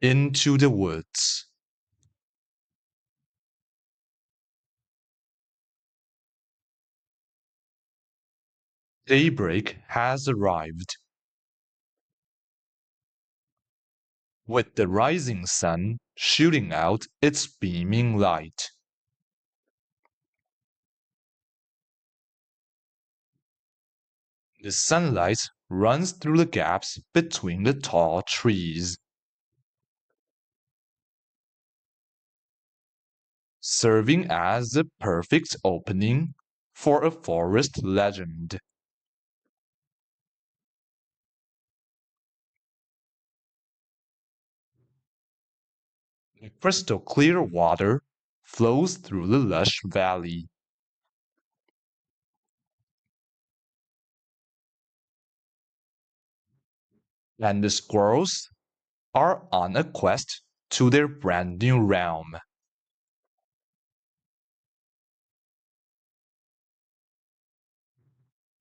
into the woods. Daybreak has arrived. With the rising sun shooting out its beaming light. The sunlight runs through the gaps between the tall trees, serving as the perfect opening for a forest legend. The crystal clear water flows through the lush valley. And the squirrels are on a quest to their brand new realm.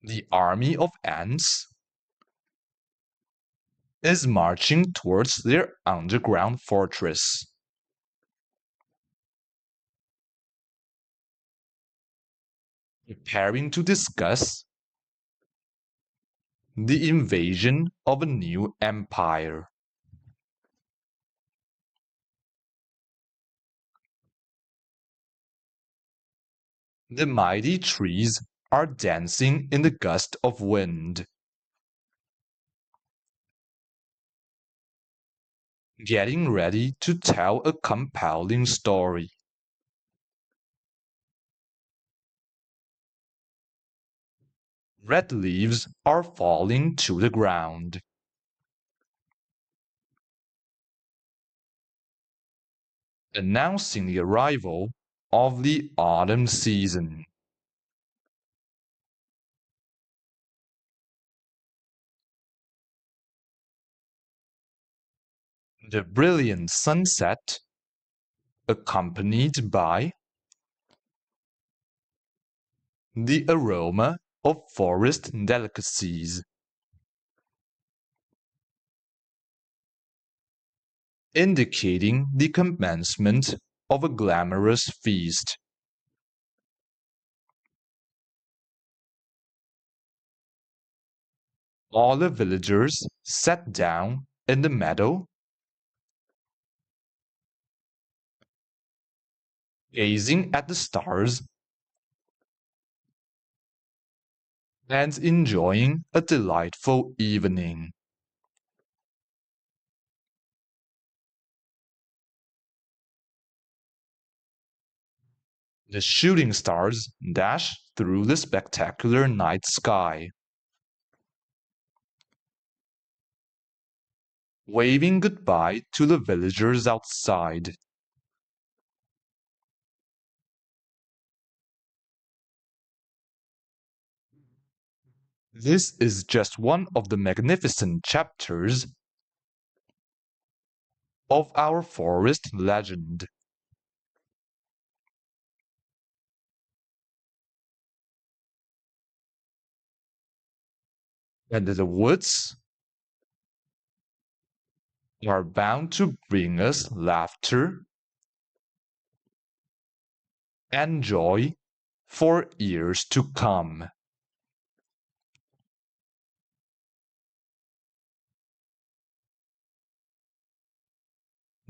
The army of ants is marching towards their underground fortress. Preparing to discuss the invasion of a new empire. The mighty trees are dancing in the gust of wind, getting ready to tell a compelling story. Red leaves are falling to the ground. Announcing the arrival of the autumn season. The brilliant sunset, accompanied by the aroma of forest delicacies, indicating the commencement of a glamorous feast. All the villagers sat down in the meadow, gazing at the stars and enjoying a delightful evening. The shooting stars dash through the spectacular night sky, waving goodbye to the villagers outside. This is just one of the magnificent chapters of our forest legend. And the woods are bound to bring us laughter and joy for years to come.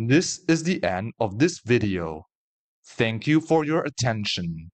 This is the end of this video. Thank you for your attention.